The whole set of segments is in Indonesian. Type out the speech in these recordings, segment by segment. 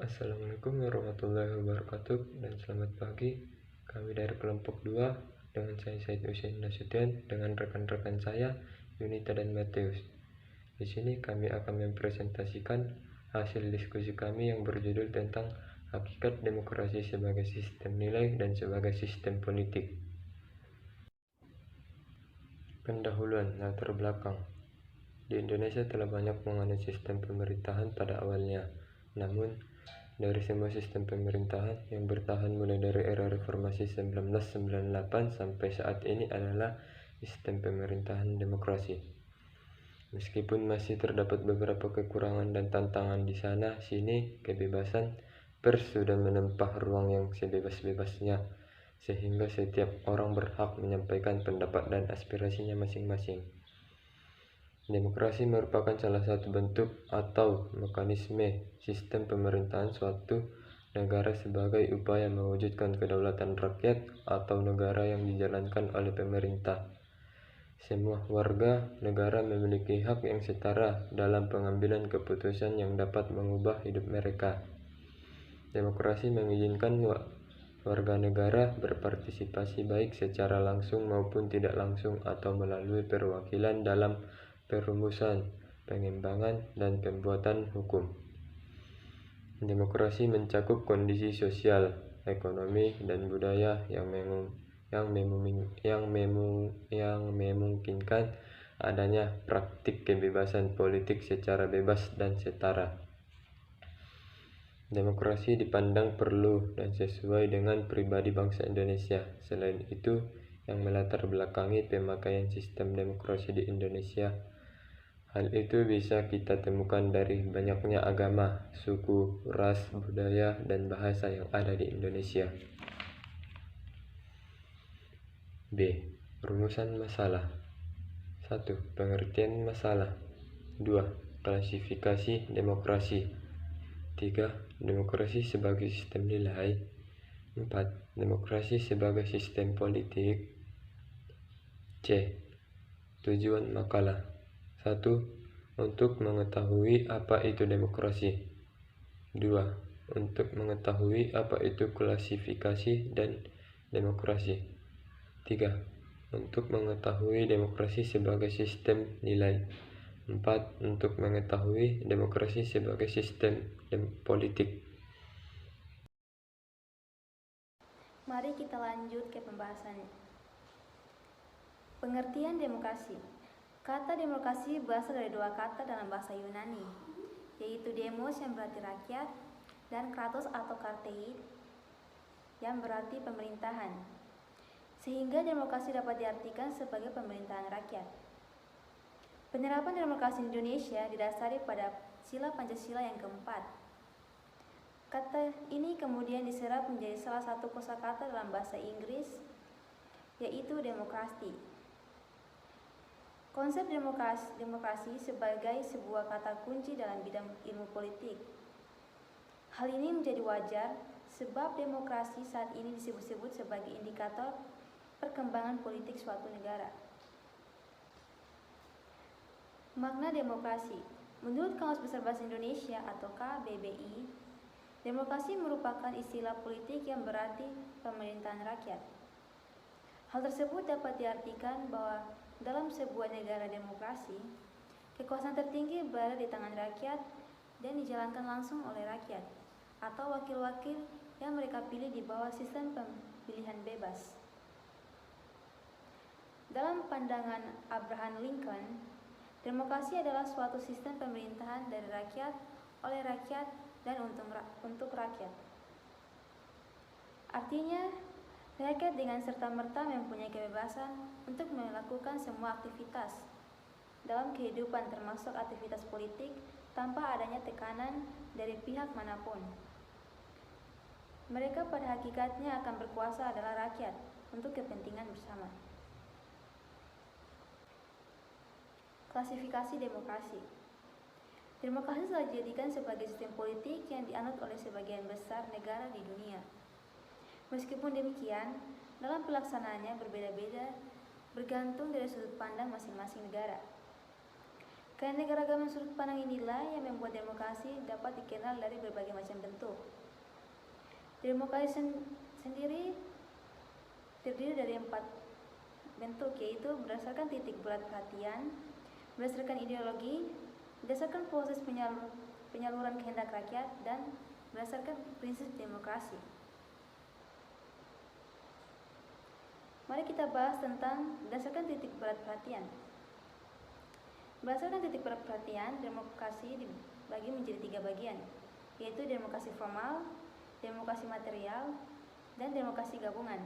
Assalamualaikum warahmatullahi wabarakatuh dan selamat pagi. Kami dari kelompok 2 dengan saya Said Husein Nasution dengan rekan-rekan saya Yunita dan Mateus. Di sini kami akan mempresentasikan hasil diskusi kami yang berjudul tentang hakikat demokrasi sebagai sistem nilai dan sebagai sistem politik. Pendahuluan latar belakang. Di Indonesia telah banyak menganut sistem pemerintahan pada awalnya. Namun, dari semua sistem pemerintahan yang bertahan mulai dari era reformasi 1998 sampai saat ini adalah sistem pemerintahan demokrasi. Meskipun masih terdapat beberapa kekurangan dan tantangan di sana sini, kebebasan pers sudah menempah ruang yang sebebas-bebasnya, sehingga setiap orang berhak menyampaikan pendapat dan aspirasinya masing-masing. Demokrasi merupakan salah satu bentuk atau mekanisme sistem pemerintahan suatu negara sebagai upaya mewujudkan kedaulatan rakyat atau negara yang dijalankan oleh pemerintah. Semua warga negara memiliki hak yang setara dalam pengambilan keputusan yang dapat mengubah hidup mereka. Demokrasi mengizinkan warga negara berpartisipasi baik secara langsung maupun tidak langsung atau melalui perwakilan dalam perumusan, pengembangan, dan pembuatan hukum. Demokrasi mencakup kondisi sosial, ekonomi, dan budaya yang memungkinkan adanya praktik kebebasan politik secara bebas dan setara. Demokrasi dipandang perlu dan sesuai dengan pribadi bangsa Indonesia. Selain itu, yang melatar belakangi pemakaian sistem demokrasi di Indonesia, hal itu bisa kita temukan dari banyaknya agama, suku, ras, budaya, dan bahasa yang ada di Indonesia. B. Rumusan masalah. 1. Pengertian masalah. 2. Klasifikasi demokrasi. 3. Demokrasi sebagai sistem nilai. 4. Demokrasi sebagai sistem politik. C. Tujuan makalah. 1. Untuk mengetahui apa itu demokrasi. 2. Untuk mengetahui apa itu klasifikasi dan demokrasi. 3. Untuk mengetahui demokrasi sebagai sistem nilai. 4. Untuk mengetahui demokrasi sebagai sistem politik. Mari kita lanjut ke pembahasannya. Pengertian demokrasi. Kata demokrasi berasal dari dua kata dalam bahasa Yunani, yaitu demos yang berarti rakyat dan kratos atau karteid yang berarti pemerintahan. Sehingga demokrasi dapat diartikan sebagai pemerintahan rakyat. Penerapan demokrasi di Indonesia didasari pada sila Pancasila yang keempat. Kata ini kemudian diserap menjadi salah satu kosakata dalam bahasa Inggris, yaitu demokrasi. Konsep demokrasi sebagai sebuah kata kunci dalam bidang ilmu politik. Hal ini menjadi wajar sebab demokrasi saat ini disebut-sebut sebagai indikator perkembangan politik suatu negara. Makna demokrasi. Menurut Kamus Besar Bahasa Indonesia atau KBBI, demokrasi merupakan istilah politik yang berarti pemerintahan rakyat. Hal tersebut dapat diartikan bahwa dalam sebuah negara demokrasi, kekuasaan tertinggi berada di tangan rakyat dan dijalankan langsung oleh rakyat atau wakil-wakil yang mereka pilih di bawah sistem pemilihan bebas. Dalam pandangan Abraham Lincoln, demokrasi adalah suatu sistem pemerintahan dari rakyat, oleh rakyat, dan untuk rakyat. Artinya, rakyat dengan serta-merta mempunyai kebebasan untuk melakukan semua aktivitas dalam kehidupan termasuk aktivitas politik tanpa adanya tekanan dari pihak manapun. Mereka pada hakikatnya akan berkuasa adalah rakyat untuk kepentingan bersama. Klasifikasi demokrasi. Demokrasi telah dijadikan sebagai sistem politik yang dianut oleh sebagian besar negara di dunia. Meskipun demikian, dalam pelaksanaannya berbeda-beda bergantung dari sudut pandang masing-masing negara. Keanekaragaman sudut pandang inilah yang membuat demokrasi dapat dikenal dari berbagai macam bentuk. Demokrasi sendiri terdiri dari 4 bentuk, yaitu berdasarkan titik berat perhatian, berdasarkan ideologi, berdasarkan proses penyaluran kehendak rakyat, dan berdasarkan prinsip demokrasi. Mari kita bahas tentang berdasarkan titik berat perhatian. Berdasarkan titik berat perhatian, demokrasi dibagi menjadi 3 bagian, yaitu demokrasi formal, demokrasi material, dan demokrasi gabungan.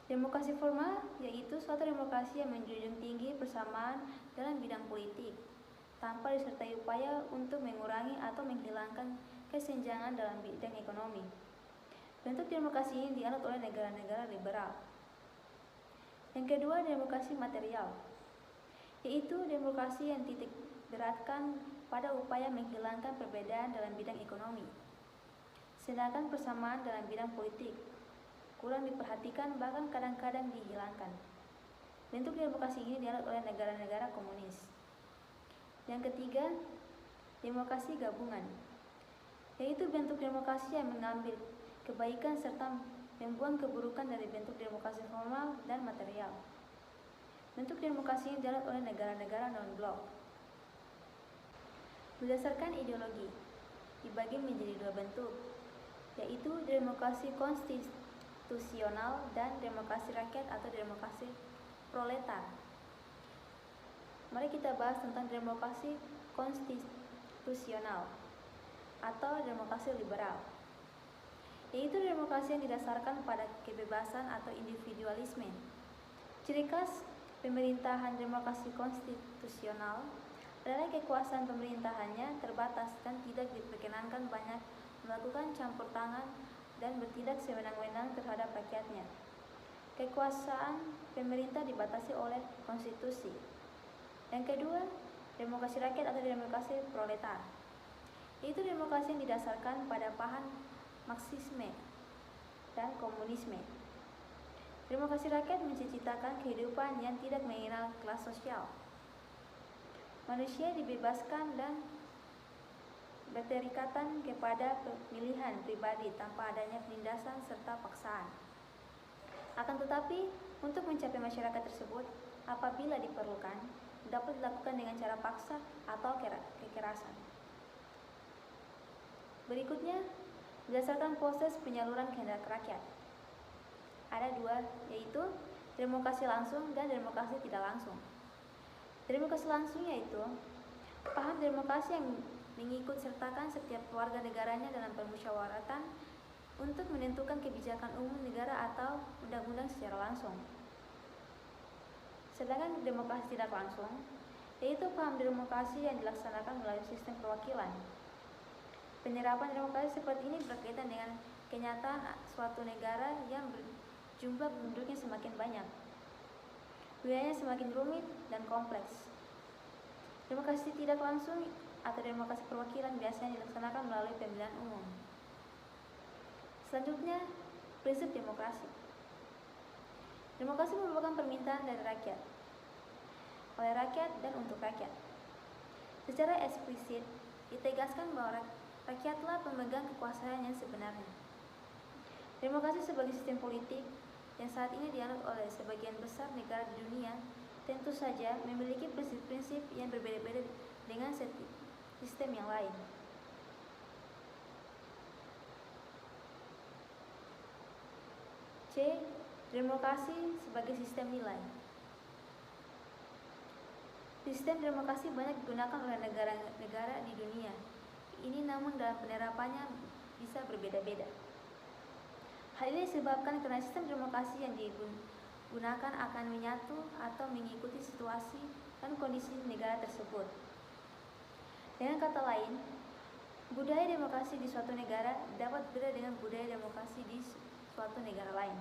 Demokrasi formal yaitu suatu demokrasi yang menjunjung tinggi persamaan dalam bidang politik, tanpa disertai upaya untuk mengurangi atau menghilangkan kesenjangan dalam bidang ekonomi. Bentuk demokrasi ini dianut oleh negara-negara liberal. Yang kedua, demokrasi material, yaitu demokrasi yang titik beratkan pada upaya menghilangkan perbedaan dalam bidang ekonomi, sedangkan persamaan dalam bidang politik kurang diperhatikan, bahkan kadang-kadang dihilangkan. Bentuk demokrasi ini dianut oleh negara-negara komunis. Yang ketiga, demokrasi gabungan, yaitu bentuk demokrasi yang mengambil kebaikan serta membuang keburukan dari bentuk demokrasi formal dan material. Bentuk demokrasi yang dianut oleh negara-negara non-blok. Berdasarkan ideologi, dibagi menjadi 2 bentuk, yaitu demokrasi konstitusional dan demokrasi rakyat atau demokrasi proletar. Mari kita bahas tentang demokrasi konstitusional atau demokrasi liberal, yaitu demokrasi yang didasarkan pada kebebasan atau individualisme. Ciri khas pemerintahan demokrasi konstitusional adalah kekuasaan pemerintahannya terbatas dan tidak diperkenankan banyak melakukan campur tangan dan bertindak sewenang-wenang terhadap rakyatnya. Kekuasaan pemerintah dibatasi oleh konstitusi. Yang kedua, demokrasi rakyat atau demokrasi proletar, yaitu demokrasi yang didasarkan pada paham Marxisme dan komunisme. Demokrasi rakyat menciptakan kehidupan yang tidak mengenal kelas sosial. Manusia dibebaskan dan berterikatan kepada pemilihan pribadi tanpa adanya penindasan serta paksaan. Akan tetapi, untuk mencapai masyarakat tersebut, apabila diperlukan, dapat dilakukan dengan cara paksa atau kekerasan. Berikutnya, berdasarkan proses penyaluran kehendak rakyat. Ada 2, yaitu demokrasi langsung dan demokrasi tidak langsung. Demokrasi langsung yaitu paham demokrasi yang mengikut sertakan setiap warga negaranya dalam permusyawaratan untuk menentukan kebijakan umum negara atau undang-undang secara langsung. Sedangkan demokrasi tidak langsung yaitu paham demokrasi yang dilaksanakan melalui sistem perwakilan. Penerapan demokrasi seperti ini berkaitan dengan kenyataan suatu negara yang jumlah penduduknya semakin banyak, wilayahnya semakin rumit dan kompleks. Demokrasi tidak langsung atau demokrasi perwakilan biasanya dilaksanakan melalui pemilihan umum. Selanjutnya, prinsip demokrasi. Demokrasi merupakan permintaan dari rakyat, oleh rakyat dan untuk rakyat. Secara eksplisit, ditegaskan bahwa rakyatlah pemegang kekuasaan yang sebenarnya. Demokrasi sebagai sistem politik yang saat ini dianut oleh sebagian besar negara di dunia tentu saja memiliki prinsip-prinsip yang berbeda-beda dengan sistem yang lain. C. Demokrasi sebagai sistem nilai. Sistem demokrasi banyak digunakan oleh negara-negara di dunia ini, namun dalam penerapannya bisa berbeda-beda. Hal ini disebabkan karena sistem demokrasi yang digunakan akan menyatu atau mengikuti situasi dan kondisi negara tersebut. Dengan kata lain, budaya demokrasi di suatu negara dapat berbeda dengan budaya demokrasi di suatu negara lain.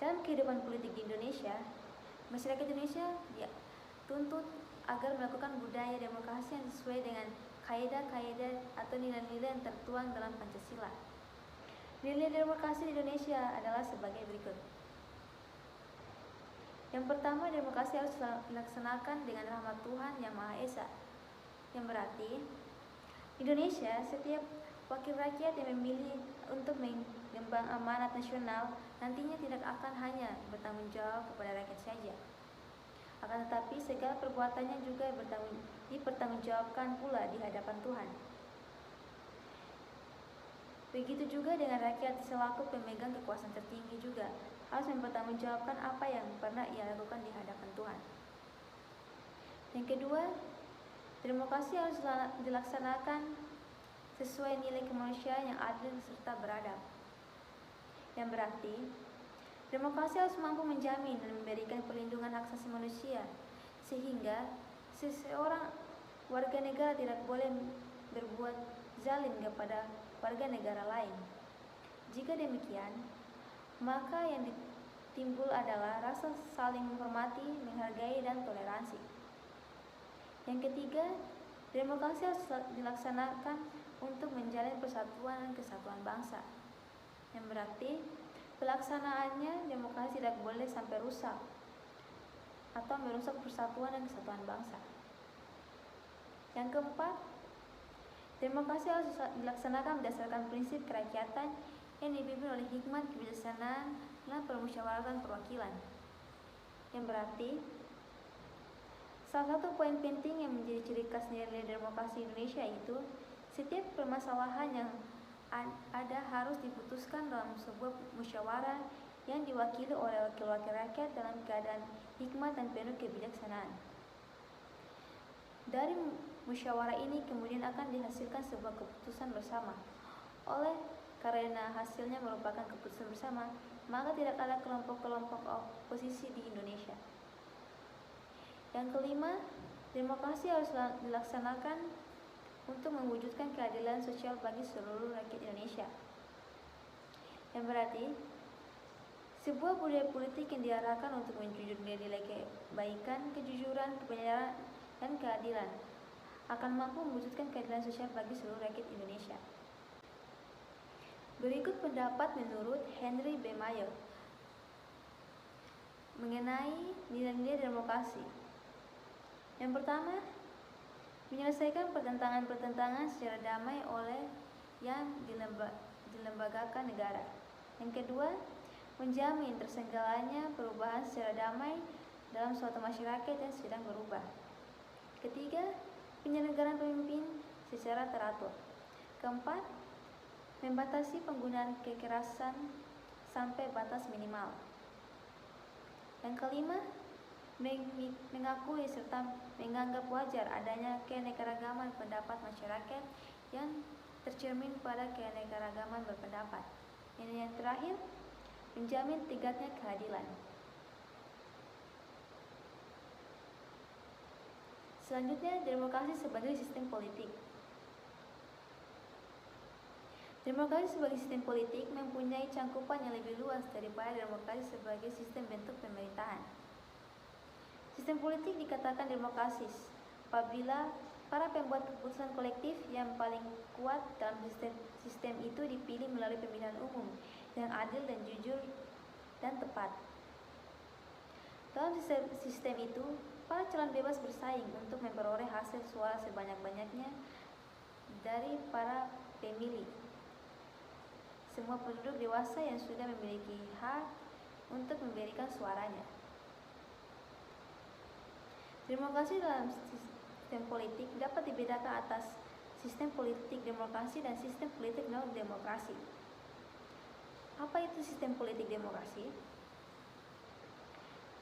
Dalam kehidupan politik di Indonesia, masyarakat Indonesia dituntut agar melakukan budaya demokrasi yang sesuai dengan kaidah-kaidah atau nilai-nilai yang tertuang dalam Pancasila. Nilai demokrasi di Indonesia adalah sebagai berikut. Yang pertama, demokrasi harus dilaksanakan dengan rahmat Tuhan Yang Maha Esa. Yang berarti, Indonesia, setiap wakil rakyat yang memilih untuk mengemban amanat nasional nantinya tidak akan hanya bertanggung jawab kepada rakyat saja. Akan tetapi segala perbuatannya juga dipertanggungjawabkan pula di hadapan Tuhan. Begitu juga dengan rakyat selaku pemegang kekuasaan tertinggi juga harus mempertanggungjawabkan apa yang pernah ia lakukan di hadapan Tuhan. Yang kedua, demokrasi harus dilaksanakan sesuai nilai kemanusiaan yang adil serta beradab. Yang berarti, demokrasi harus mampu menjamin dan memberikan perlindungan hak asasi manusia, sehingga seseorang warga negara tidak boleh berbuat zalim kepada warga negara lain. Jika demikian, maka yang timbul adalah rasa saling menghormati, menghargai, dan toleransi. Yang ketiga, demokrasi harus dilaksanakan untuk menjalin persatuan dan kesatuan bangsa. Yang berarti, pelaksanaannya demokrasi tidak boleh sampai rusak atau merusak persatuan dan kesatuan bangsa. Yang keempat, demokrasi harus dilaksanakan berdasarkan prinsip kerakyatan yang dipimpin oleh hikmat kebijaksanaan dan permusyawaratan perwakilan. Yang berarti, salah satu poin penting yang menjadi ciri khas nilai demokrasi Indonesia itu setiap permasalahan yang ada harus diputuskan dalam sebuah musyawarah yang diwakili oleh wakil-wakil rakyat dalam keadaan hikmat dan penuh kebijaksanaan. Dari musyawarah ini kemudian akan dihasilkan sebuah keputusan bersama. Oleh karena hasilnya merupakan keputusan bersama, maka tidak ada kelompok-kelompok oposisi di Indonesia. Yang kelima, demokrasi harus dilaksanakan untuk mewujudkan keadilan sosial bagi seluruh rakyat Indonesia. Yang berarti, sebuah budaya politik yang diarahkan untuk menjunjung nilai kebaikan, kejujuran, kebenaran, dan keadilan akan mampu mewujudkan keadilan sosial bagi seluruh rakyat Indonesia. Berikut pendapat menurut Henry B. Mayer mengenai nilai-nilai demokrasi. Yang pertama, menyelesaikan pertentangan-pertentangan secara damai oleh yang dilembagakan negara. Yang kedua, menjamin terselenggaranya perubahan secara damai dalam suatu masyarakat yang sedang berubah. Ketiga, penyelenggaraan pemimpin secara teratur. Keempat, membatasi penggunaan kekerasan sampai batas minimal. Yang kelima, mengakui serta menganggap wajar adanya keanekaragaman pendapat masyarakat yang tercermin pada keanekaragaman berpendapat. Yang terakhir, menjamin tegaknya keadilan. Selanjutnya, demokrasi sebagai sistem politik. Demokrasi sebagai sistem politik mempunyai cangkupan yang lebih luas daripada demokrasi sebagai sistem bentuk pemerintahan. Sistem politik dikatakan demokrasis apabila para pembuat keputusan kolektif yang paling kuat dalam sistem itu dipilih melalui pemilihan umum yang adil dan jujur dan tepat. Dalam sistem itu, para calon bebas bersaing untuk memperoleh hasil suara sebanyak-banyaknya dari para pemilih. Semua penduduk dewasa yang sudah memiliki hak untuk memberikan suaranya. Demokrasi dalam sistem politik dapat dibedakan atas sistem politik demokrasi dan sistem politik non-demokrasi. Apa itu sistem politik demokrasi?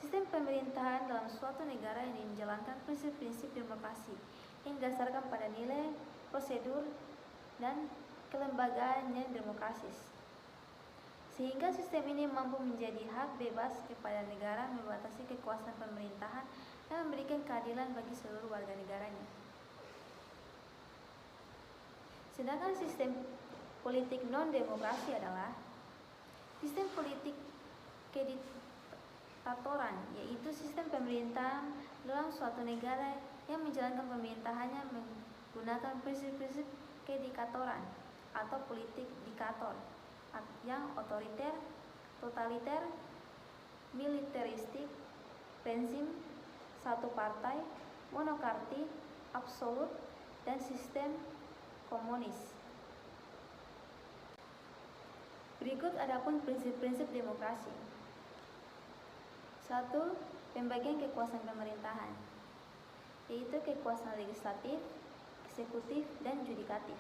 Sistem pemerintahan dalam suatu negara yang menjalankan prinsip-prinsip demokrasi yang didasarkan pada nilai, prosedur, dan kelembagaan yang demokratis. Sehingga sistem ini mampu menjadi hak bebas kepada negara membatasi kekuasaan pemerintahan dan memberikan keadilan bagi seluruh warga negaranya. Sedangkan sistem politik non-demokrasi adalah sistem politik kediktatoran, yaitu sistem pemerintahan dalam suatu negara yang menjalankan pemerintahannya menggunakan prinsip-prinsip kediktatoran atau politik diktator yang otoriter, totaliter, militeristik, rezim satu partai, monokarti, absolut, dan sistem komunis. Berikut adapun prinsip-prinsip demokrasi. 1. Pembagian kekuasaan pemerintahan, yaitu kekuasaan legislatif, eksekutif, dan yudikatif.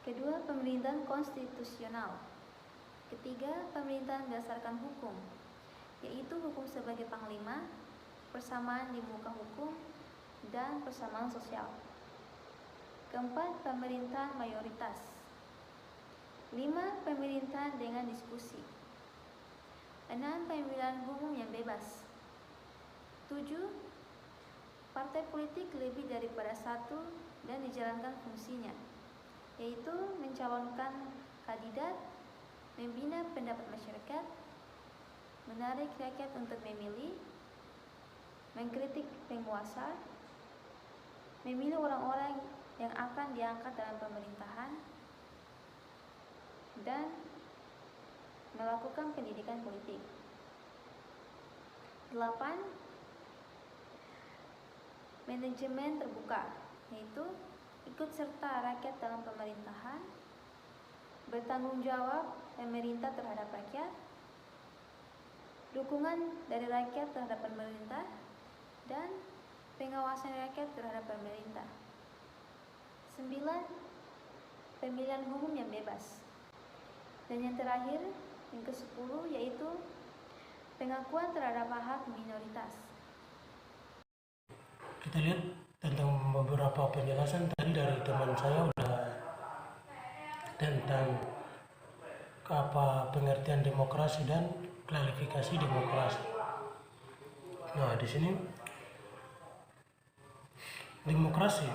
Kedua, pemerintahan konstitusional. Ketiga, pemerintahan berdasarkan hukum, yaitu hukum sebagai panglima, persamaan di muka hukum, dan persamaan sosial. Keempat, pemerintahan mayoritas. 5. Pemerintahan dengan diskusi. 6. Pemilihan umum yang bebas. 7. Partai politik lebih daripada satu dan dijalankan fungsinya, yaitu mencalonkan kandidat, membina pendapat masyarakat, menarik rakyat untuk memilih, mengkritik penguasa, memilih orang-orang yang akan diangkat dalam pemerintahan, dan melakukan pendidikan politik. 8. Manajemen terbuka, yaitu ikut serta rakyat dalam pemerintahan, bertanggung jawab pemerintah terhadap rakyat, dukungan dari rakyat terhadap pemerintah, dan pengawasan rakyat terhadap pemerintah. 9. Pemilihan umum yang bebas. Dan yang terakhir, yang ke-10, yaitu pengakuan terhadap hak minoritas. Kita lihat tentang beberapa penjelasan tadi dari teman saya udah tentang apa pengertian demokrasi dan klarifikasi demokrasi. Nah, di sini demokrasi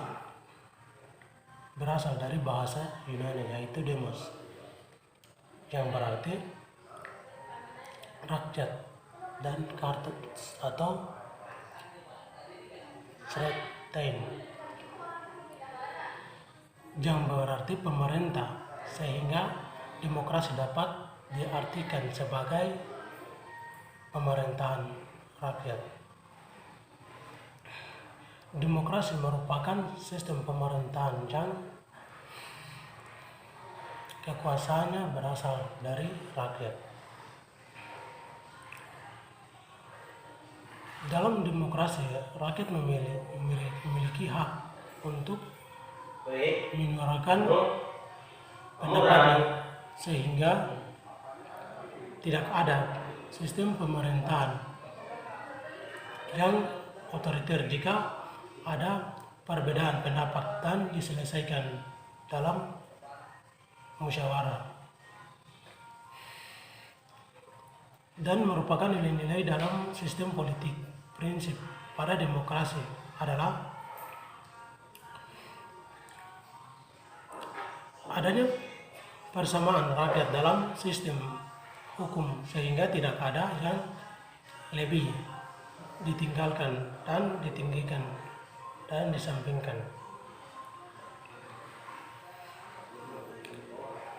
berasal dari bahasa Yunani, yaitu demos, yang berarti rakyat, dan kartos atau Sretain yang berarti pemerintah, sehingga demokrasi dapat diartikan sebagai pemerintahan rakyat. Demokrasi merupakan sistem pemerintahan yang kekuasaannya berasal dari rakyat. Dalam demokrasi, rakyat memiliki hak untuk menyuarakan pendapatnya, sehingga tidak ada sistem pemerintahan yang otoriter jika ada perbedaan pendapat dan diselesaikan dalam musyawarah, dan merupakan nilai-nilai dalam sistem politik. Prinsip pada demokrasi adalah adanya persamaan rakyat dalam sistem hukum, sehingga tidak ada yang lebih ditinggalkan dan ditinggikan dan disampingkan.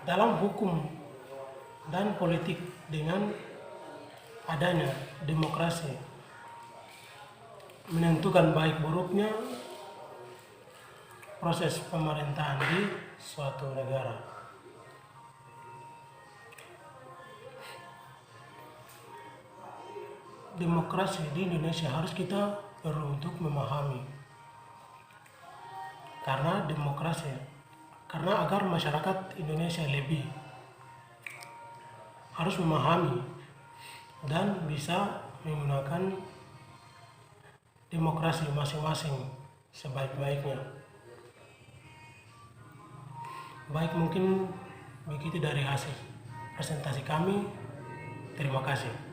Dalam hukum dan politik, dengan adanya demokrasi menentukan baik buruknya proses pemerintahan di suatu negara. Demokrasi di Indonesia harus kita perlu untuk memahami, karena agar masyarakat Indonesia lebih harus memahami dan bisa menggunakan demokrasi masing-masing sebaik-baiknya. Baik, mungkin begitu dari hasil presentasi kami. Terima kasih.